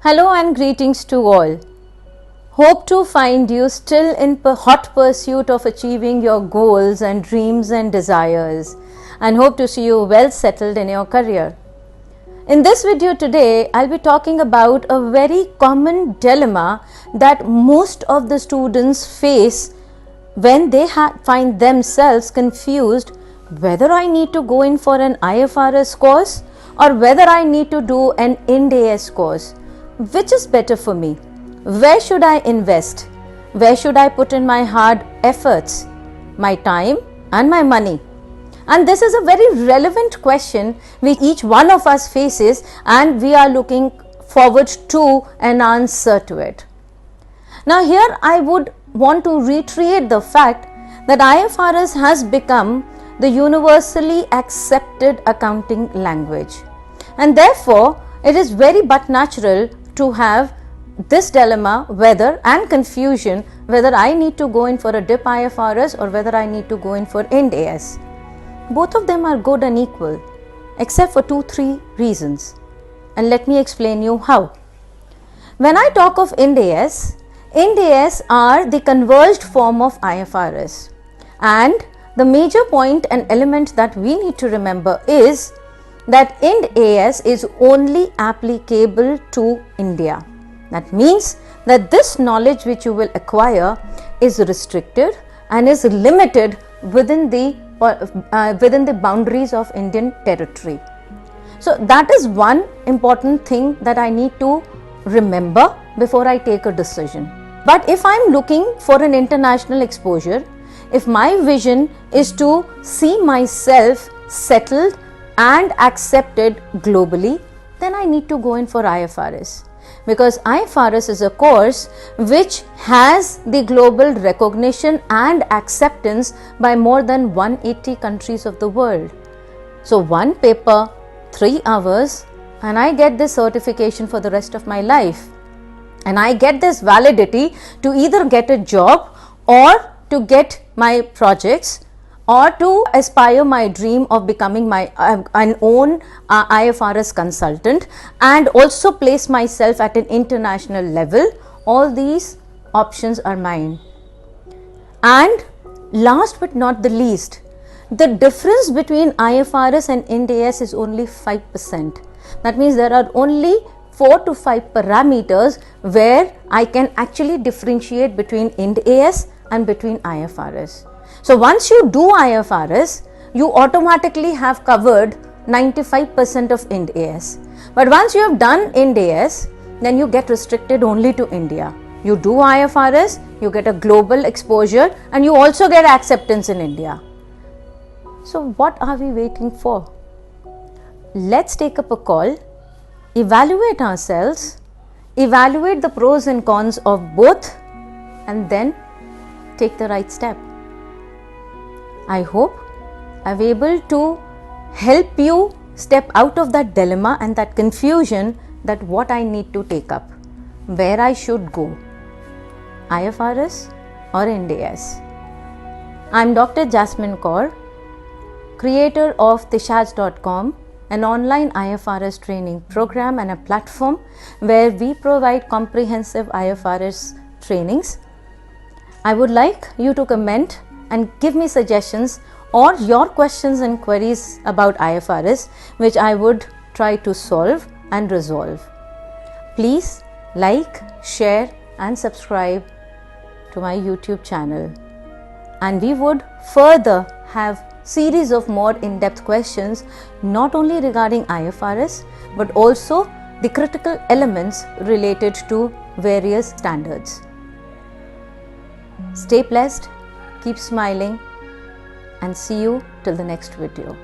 Hello and greetings to all. Hope to find you still in hot pursuit of achieving your goals and dreams and desires, and hope to see you well settled in your career. In this video today, I'll be talking about a very common dilemma that most of the students face when they find themselves confused whether I need to go in for an IFRS course or whether I need to do an Ind AS course. Which is better for me? Where should I invest? Where should I put in my hard efforts, my time and my money? And this is a very relevant question which each one of us faces, and we are looking forward to an answer to it. Now here I would want to reiterate the fact that IFRS has become the universally accepted accounting language, and therefore it is very but natural to have this dilemma and confusion whether I need to go in for a DIP IFRS or whether I need to go in for Ind AS. Both of them are good and equal except for 2-3 reasons, and let me explain you how. When I talk of Ind AS are the converged form of IFRS, and the major point and element that we need to remember is that Ind AS is only applicable to India. That means that this knowledge which you will acquire is restricted and is limited within the boundaries of Indian territory. So that is one important thing that I need to remember before I take a decision. But if I am looking for an international exposure, if my vision is to see myself settled and accepted globally, then I need to go in for IFRS, because IFRS is a course which has the global recognition and acceptance by more than 180 countries of the world. So one paper, 3 hours, and I get this certification for the rest of my life, and I get this validity to either get a job or to get my projects or to aspire my dream of becoming my own IFRS consultant and also place myself at an international level. All these options are mine. And last but not the least, the difference between IFRS and Ind AS is only 5%. That means there are only 4 to 5 parameters where I can actually differentiate between Ind AS and between IFRS. So once you do IFRS, you automatically have covered 95% of Ind AS. But once you have done Ind AS, then you get restricted only to India. You do IFRS, you get a global exposure, and you also get acceptance in India. So what are we waiting for? Let's take up a call, evaluate ourselves, evaluate the pros and cons of both, and then take the right step. I hope I'm able to help you step out of that dilemma and that confusion that what I need to take up, where I should go, IFRS or Ind AS. I'm Dr. Jasmine Kaur, creator of Tishaz.com, an online IFRS training program and a platform where we provide comprehensive IFRS trainings. I would like you to comment and give me suggestions or your questions and queries about IFRS, which I would try to solve and resolve. Please like, share and subscribe to my YouTube channel. And we would further have series of more in-depth questions, not only regarding IFRS, but also the critical elements related to various standards. Stay blessed, keep smiling, and see you till the next video.